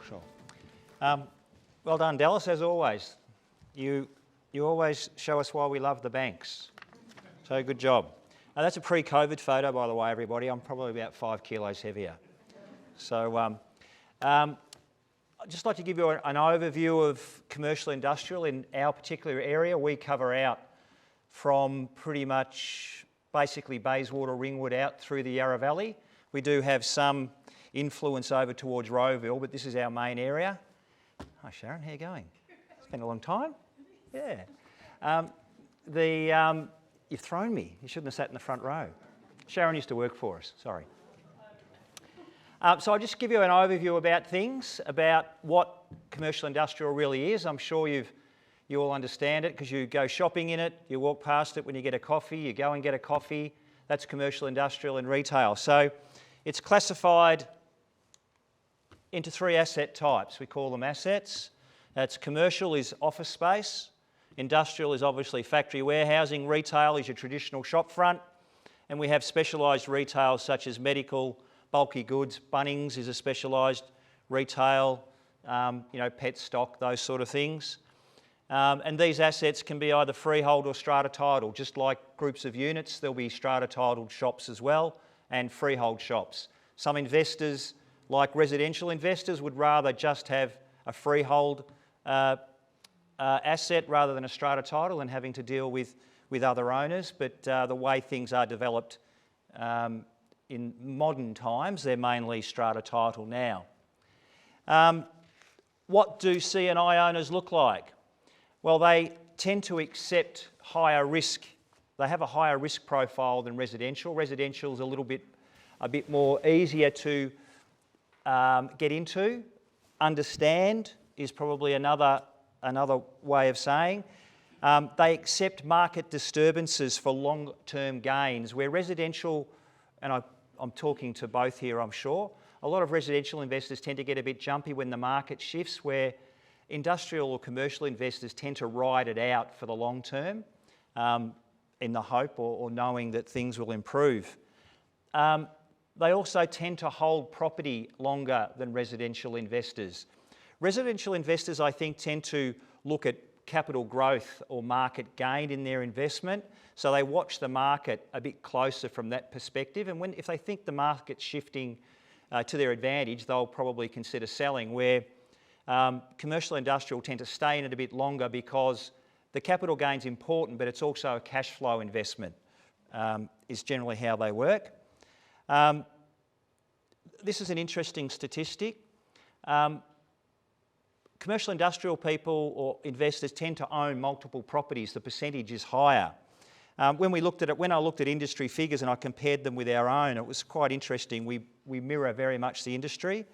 Sure. Well done, Dallas, as always. You always show us why we love the banks. So good job. That's a pre-COVID photo, by the way, everybody. I'm probably about 5 kilos heavier. So I'd just like to give you an overview of commercial industrial in our particular area. We cover out from pretty much basically Bayswater, Ringwood out through the Yarra Valley. We do have some influence over towards Rowville, but this is our main area. Hi Sharon, how are you going? It's been a long time. Yeah. You've thrown me. You shouldn't have sat in the front row. Sharon used to work for us, sorry. So I'll just give you an overview about things, about what commercial industrial really is. I'm sure you all understand it because you go shopping in it, you walk past it when you get a coffee, you go and get a coffee. That's commercial industrial and retail. So it's classified into 3 asset types. We call them assets. That's commercial is office space, industrial is obviously factory warehousing, retail is your traditional shop front, and we have specialised retail such as medical, bulky goods. Bunnings is a specialised retail, pet stock, those sort of things. And these assets can be either freehold or strata title. Just like groups of units, there'll be strata titled shops as well, and freehold shops. Some investors, like residential investors, would rather just have a freehold asset rather than a strata title and having to deal with other owners. But the way things are developed in modern times, they're mainly strata title now. What do C&I owners look like? Well, they tend to accept higher risk. They have a higher risk profile than residential. Residential is a bit more easier to get into. Understand is probably another way of saying. They accept market disturbances for long-term gains, where residential, and I'm talking to both here, I'm sure, a lot of residential investors tend to get a bit jumpy when the market shifts, where industrial or commercial investors tend to ride it out for the long term in the hope or knowing that things will improve. They also tend to hold property longer than residential investors. Residential investors, I think, tend to look at capital growth or market gain in their investment, so they watch the market a bit closer from that perspective, and if they think the market's shifting to their advantage, they'll probably consider selling, where commercial industrial tend to stay in it a bit longer because the capital gain's important, but it's also a cash flow investment, is generally how they work. This is an interesting statistic. Commercial industrial people or investors tend to own multiple properties. The percentage is higher. When I looked at industry figures and I compared them with our own, it was quite interesting. We mirror very much the industry.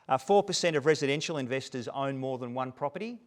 4% of residential investors own more than one property,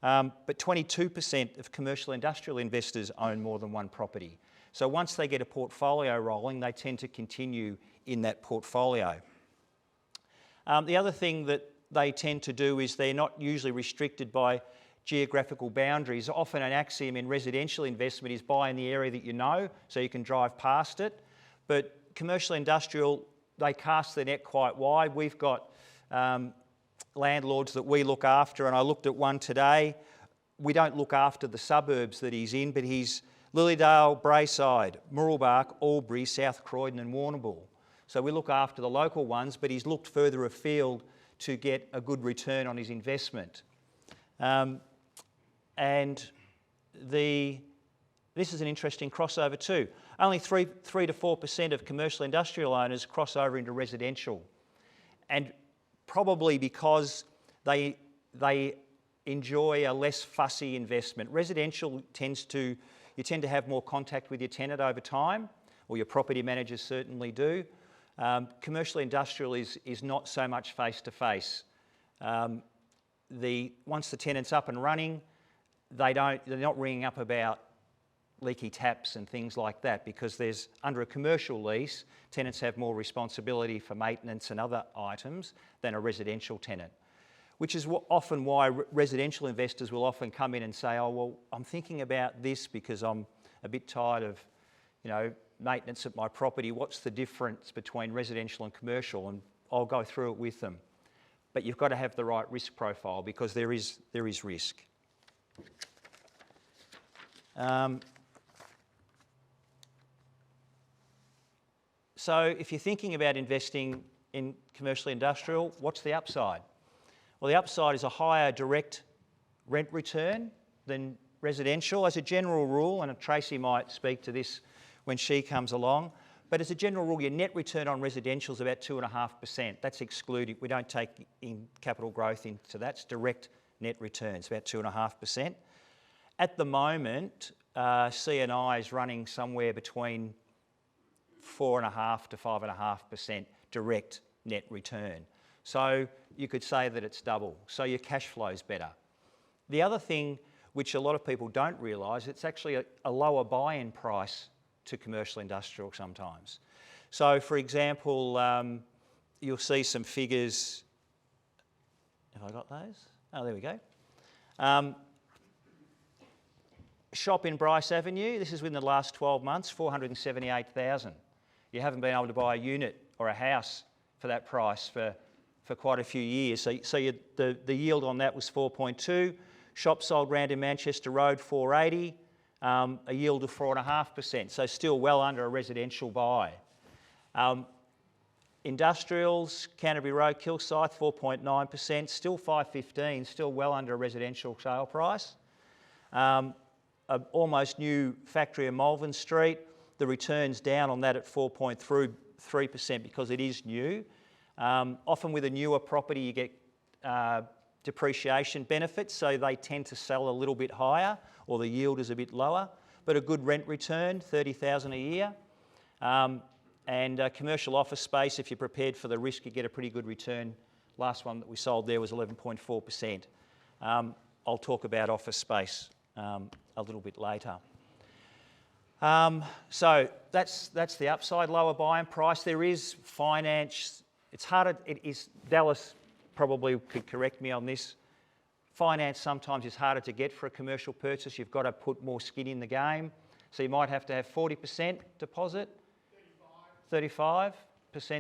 but 22% of commercial industrial investors own more than one property. So once they get a portfolio rolling, they tend to continue in that portfolio. The other thing that they tend to do is they're not usually restricted by geographical boundaries. Often an axiom in residential investment is buy in the area that you know, so you can drive past it. But commercial industrial, they cast the net quite wide. We've got landlords that we look after, and I looked at one today. We don't look after the suburbs that he's in, but he's Lilydale, Braeside, Mooroolbark, Albury, South Croydon and Warrnambool. So we look after the local ones, but he's looked further afield to get a good return on his investment. This is an interesting crossover too. Only 3 to 4% of commercial industrial owners cross over into residential, and probably because they enjoy a less fussy investment. Residential you tend to have more contact with your tenant over time, or your property managers certainly do. Commercial industrial is not so much face-to-face. Once the tenant's up and running, they're not ringing up about leaky taps and things like that, because under a commercial lease, tenants have more responsibility for maintenance and other items than a residential tenant, which is often why residential investors will often come in and say, oh, well, I'm thinking about this because I'm a bit tired of, maintenance at my property. What's the difference between residential and commercial? And I'll go through it with them. but you've got to have the right risk profile because there is risk. So if you're thinking about investing in commercial industrial, what's the upside? Well, the upside is a higher direct rent return than residential. As a general rule, and Tracy might speak to this when she comes along, but as a general rule, your net return on residential is about 2.5%. That's excluding, we don't take in capital growth into that. It's direct net returns, about 2.5%. At the moment, C&I is running somewhere between 4.5 to 5.5% direct net return. So you could say that it's double. So your cash flow is better. The other thing which a lot of people don't realise, it's actually a lower buy-in price to commercial industrial sometimes. So for example, you'll see some figures. Have I got those? Oh, there we go. Shop in Bryce Avenue, this is within the last 12 months, 478,000. You haven't been able to buy a unit or a house for that price for quite a few years. So the yield on that was 4.2. Shop sold round in Manchester Road, 480, a yield of 4.5%. So still well under a residential buy. Industrials, Canterbury Road, Kilsyth, 4.9%, still 515, still well under a residential sale price. Almost new factory in Malvern Street, the return's down on that at 4.3% because it is new. Often with a newer property you get depreciation benefits, so they tend to sell a little bit higher or the yield is a bit lower, but a good rent return, 30,000 a year. And commercial office space, if you're prepared for the risk, you get a pretty good return. Last one that we sold there was 11.4%. I'll talk about office space a little bit later. So that's the upside, lower buying price. There is finance. It's harder. It is, Dallas probably could correct me on this. Finance sometimes is harder to get for a commercial purchase. You've got to put more skin in the game. So you might have to have 40% deposit, 35%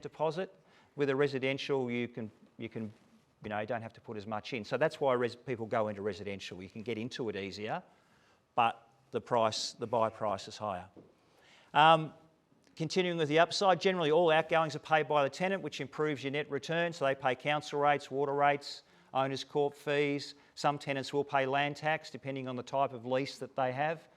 deposit. With a residential, you don't have to put as much in. So that's why people go into residential. You can get into it easier, but the buy price is higher. Continuing with the upside, generally all outgoings are paid by the tenant, which improves your net return. So they pay council rates, water rates, owners' corp fees. Some tenants will pay land tax depending on the type of lease that they have.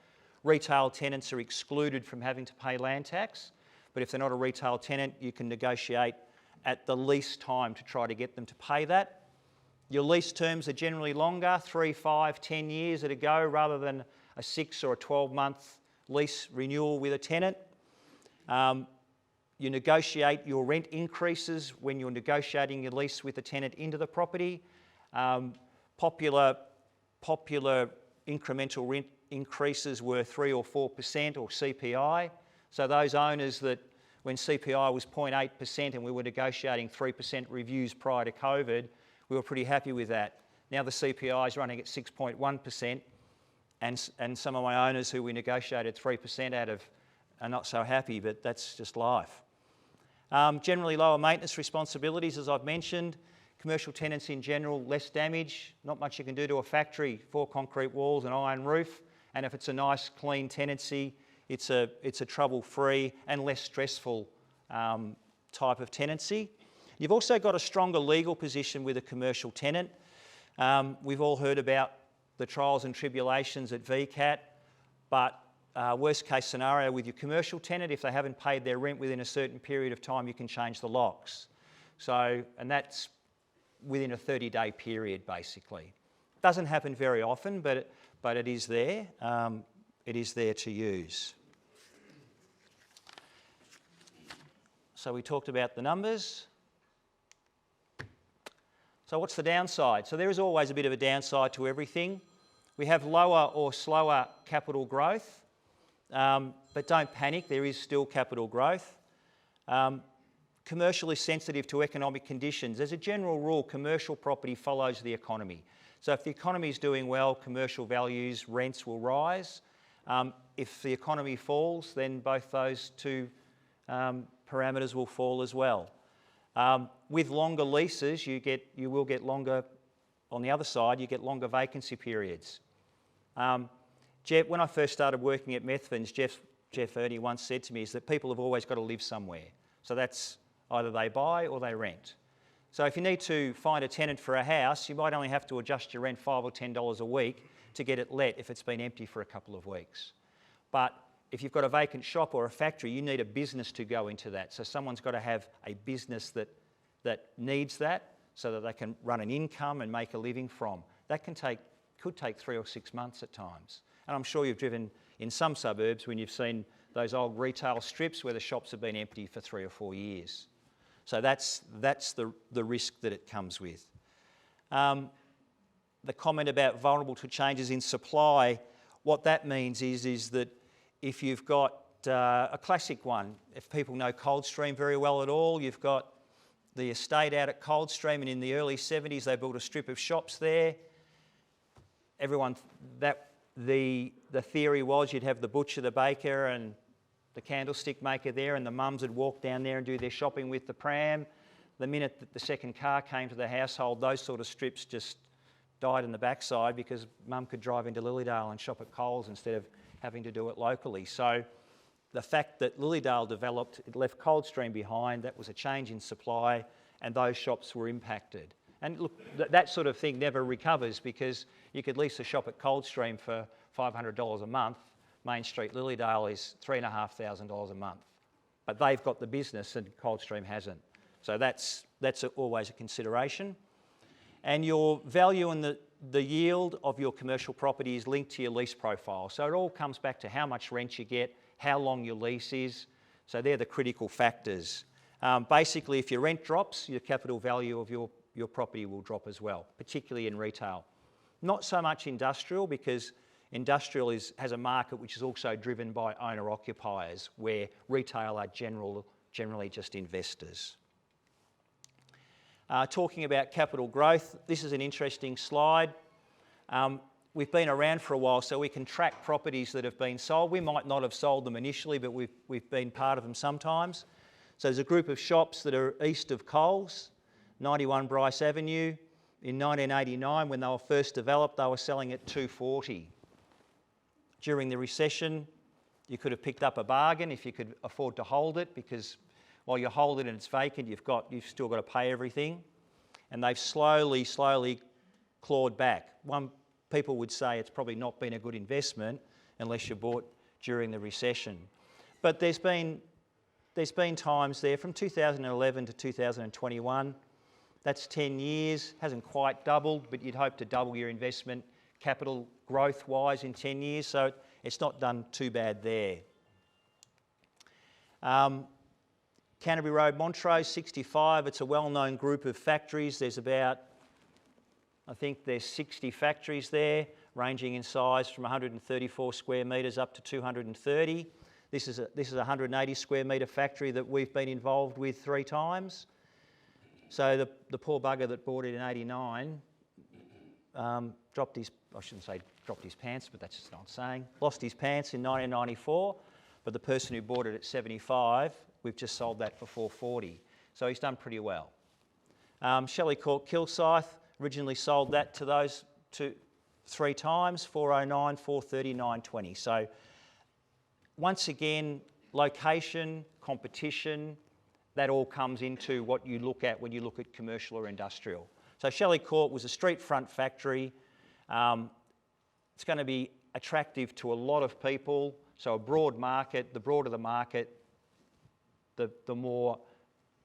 Retail tenants are excluded from having to pay land tax, but if they're not a retail tenant, you can negotiate at the lease time to try to get them to pay that. Your lease terms are generally longer, 3, 5, 10 years at a go, rather than a 6 or a 12-month lease renewal with a tenant. You negotiate your rent increases when you're negotiating your lease with a tenant into the property. Popular incremental rent increases were 3 or 4% or CPI. So those owners that when CPI was 0.8% and we were negotiating 3% reviews prior to COVID, we were pretty happy with that. Now the CPI is running at 6.1%, and some of my owners who we negotiated 3% out of are not so happy, but that's just life. Generally lower maintenance responsibilities, as I've mentioned. Commercial tenants in general, less damage, not much you can do to a factory, 4 concrete walls, an iron roof, and if it's a nice clean tenancy, it's a trouble-free and less stressful type of tenancy. You've also got a stronger legal position with a commercial tenant. We've all heard about the trials and tribulations at VCAT, but worst case scenario with your commercial tenant, if they haven't paid their rent within a certain period of time, you can change the locks. So, and that's within a 30-day period, basically. Doesn't happen very often, but it is there. It is there to use. So we talked about the numbers. So what's the downside? So there is always a bit of a downside to everything. We have lower or slower capital growth, but don't panic, there is still capital growth. Commercial is sensitive to economic conditions. As a general rule, commercial property follows the economy. So if the economy is doing well, commercial values, rents will rise. If the economy falls, then both those two parameters will fall as well. With longer leases, you will get longer, on the other side, you get longer vacancy periods. Jeff, when I first started working at Methven's, Jeff Ernie once said to me is that people have always got to live somewhere. So that's either they buy or they rent. So if you need to find a tenant for a house, you might only have to adjust your rent $5 or $10 a week to get it let if it's been empty for a couple of weeks. But if you've got a vacant shop or a factory, you need a business to go into that. So someone's got to have a business that needs that so that they can run an income and make a living from. That could take 3 or 6 months at times. And I'm sure you've driven in some suburbs when you've seen those old retail strips where the shops have been empty for 3 or 4 years. So that's the risk that it comes with. The comment about vulnerable to changes in supply, what that means is that if you've got a classic one, if people know Coldstream very well at all, you've got the estate out at Coldstream, and in the early 70s they built a strip of shops there. The theory was you'd have the butcher, the baker and the candlestick maker there, and the mums would walk down there and do their shopping with the pram. The minute that the second car came to the household, those sort of strips just died in the backside because mum could drive into Lilydale and shop at Coles instead of having to do it locally. So the fact that Lilydale developed, it left Coldstream behind, that was a change in supply, and those shops were impacted. And look, that sort of thing never recovers because you could lease a shop at Coldstream for $500 a month. Main Street Lilydale is $3,500 a month. But they've got the business and Coldstream hasn't. So that's always a consideration. And your value and the yield of your commercial property is linked to your lease profile. So it all comes back to how much rent you get, how long your lease is. So they're the critical factors. Basically, if your rent drops, your capital value of your property will drop as well, particularly in retail. Not so much industrial, because industrial has a market which is also driven by owner-occupiers, where retail are generally just investors. Talking about capital growth, this is an interesting slide. We've been around for a while, so we can track properties that have been sold. We might not have sold them initially, but we've been part of them sometimes. So there's a group of shops that are east of Coles, 91 Bryce Avenue. In 1989, when they were first developed, they were selling at $240. During the recession, you could have picked up a bargain if you could afford to hold it, because while you hold it and it's vacant, you've still got to pay everything. And they've slowly clawed back. People would say it's probably not been a good investment unless you bought during the recession. But there's been times there from 2011 to 2021. That's 10 years, hasn't quite doubled, but you'd hope to double your investment capital growth-wise in 10 years, so it's not done too bad there. Canterbury Road, Montrose, 65, it's a well-known group of factories. There's I think there's 60 factories there, ranging in size from 134 square metres up to 230. This is a 180 square metre factory that we've been involved with 3 times. So the poor bugger that bought it in 89 dropped his pants, but that's just not saying. Lost his pants in 1994, but the person who bought it at 75, we've just sold that for 440. So he's done pretty well. Shelley Court, Kilsyth, originally sold that to those 3 times, 409, 430, 920. So once again, location, competition, that all comes into what you look at when you look at commercial or industrial. So Shelley Court was a street front factory. It's going to be attractive to a lot of people. So a broad market, the broader the market, the more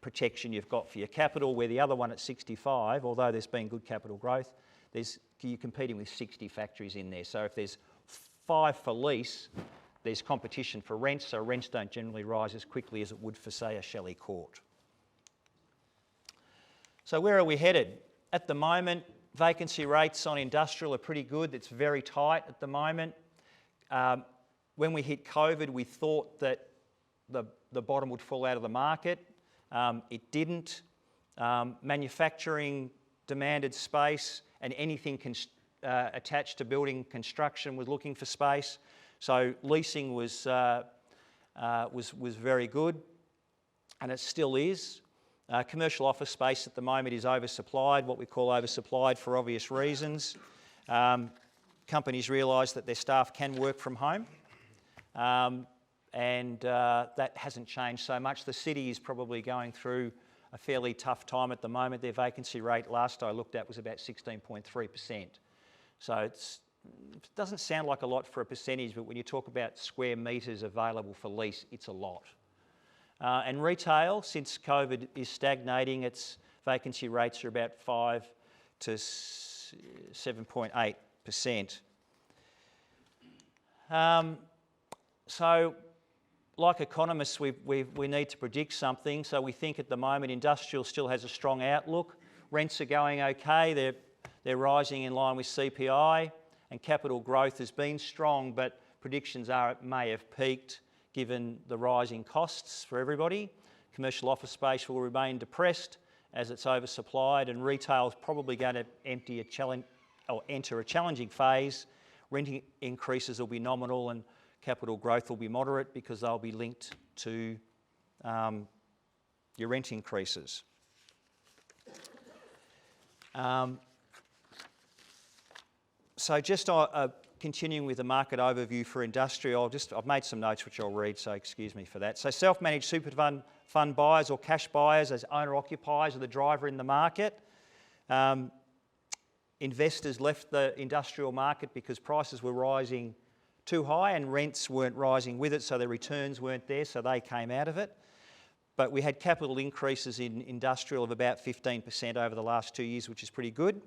protection you've got for your capital, where the other one at 65, although there's been good capital growth, you're competing with 60 factories in there. So if there's 5 for lease, there's competition for rents, so rents don't generally rise as quickly as it would for, say, a Shelley Court. So where are we headed? At the moment, vacancy rates on industrial are pretty good. It's very tight at the moment. When we hit COVID, we thought that the bottom would fall out of the market. It didn't. Manufacturing demanded space, and anything attached to building construction was looking for space. So leasing was very good, and it still is. Commercial office space at the moment is oversupplied, what we call oversupplied for obvious reasons. Companies realise that their staff can work from home, and that hasn't changed so much. The city is probably going through a fairly tough time at the moment. Their vacancy rate last I looked at was about 16.3%. So it doesn't sound like a lot for a percentage, but when you talk about square metres available for lease, it's a lot. And retail, since COVID is stagnating, its vacancy rates are about 5 to 7.8%. So, like economists, we need to predict something. So we think at the moment industrial still has a strong outlook. Rents are going okay. They're rising in line with CPI, and capital growth has been strong, but predictions are it may have peaked given the rising costs for everybody. Commercial office space will remain depressed as it's oversupplied, and retail is probably going to enter a challenging phase. Renting increases will be nominal and capital growth will be moderate because they'll be linked to your rent increases. So just continuing with the market overview for industrial, I've made some notes which I'll read, so excuse me for that. So self-managed super fund buyers or cash buyers as owner-occupiers are the driver in the market. Investors left the industrial market because prices were rising too high and rents weren't rising with it, so the returns weren't there, so they came out of it. But we had capital increases in industrial of about 15% over the last 2 years, which is pretty good.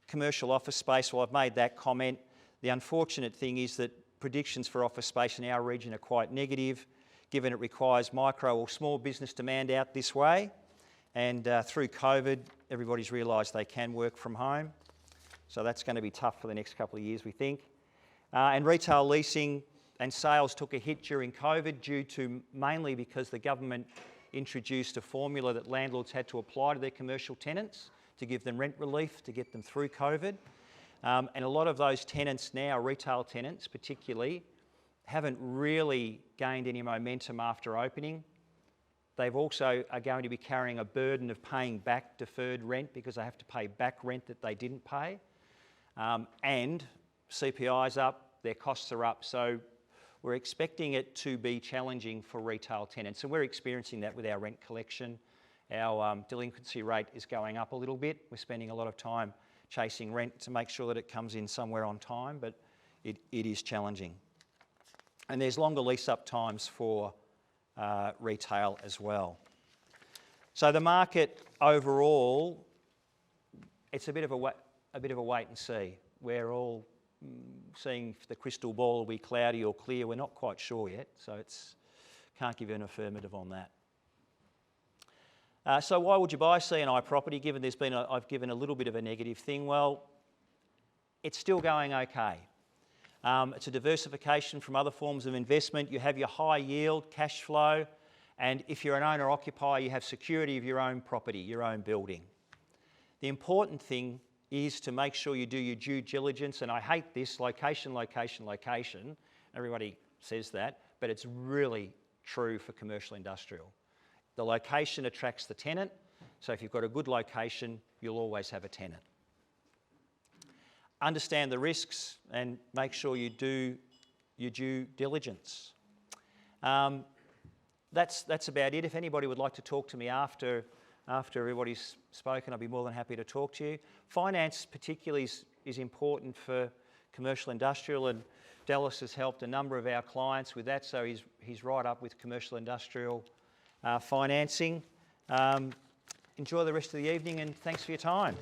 Commercial office space, well, I've made that comment. The unfortunate thing is that predictions for office space in our region are quite negative, given it requires micro or small business demand out this way. And through COVID, everybody's realised they can work from home. So that's going to be tough for the next couple of years, we think. And retail leasing and sales took a hit during COVID due to mainly because the government introduced a formula that landlords had to apply to their commercial tenants to give them rent relief to get them through COVID. And a lot of those tenants now, retail tenants particularly, haven't really gained any momentum after opening. They've also are going to be carrying a burden of paying back deferred rent because they have to pay back rent that they didn't pay. And CPI's up, their costs are up, so we're expecting it to be challenging for retail tenants, and we're experiencing that with our rent collection. Our delinquency rate is going up a little bit. We're spending a lot of time chasing rent to make sure that it comes in somewhere on time, but it is challenging. And there's longer lease-up times for retail as well. So the market overall, it's a bit of a wait and see. We're all seeing if the crystal ball will be cloudy or clear. We're not quite sure yet, so can't give you an affirmative on that. So why would you buy C&I property given I've given a little bit of a negative thing? Well, it's still going okay. It's a diversification from other forms of investment. You have your high yield, cash flow, and if you're an owner-occupier, you have security of your own property, your own building. The important thing is to make sure you do your due diligence, and I hate this, location, location, location. Everybody says that, but it's really true for commercial industrial. The location attracts the tenant, so if you've got a good location, you'll always have a tenant. Understand the risks and make sure you do your due diligence. That's about it. If anybody would like to talk to me after everybody's spoken, I'd be more than happy to talk to you. Finance particularly is important for commercial industrial, and Dallas has helped a number of our clients with that, so he's right up with commercial industrial financing. Enjoy the rest of the evening and thanks for your time.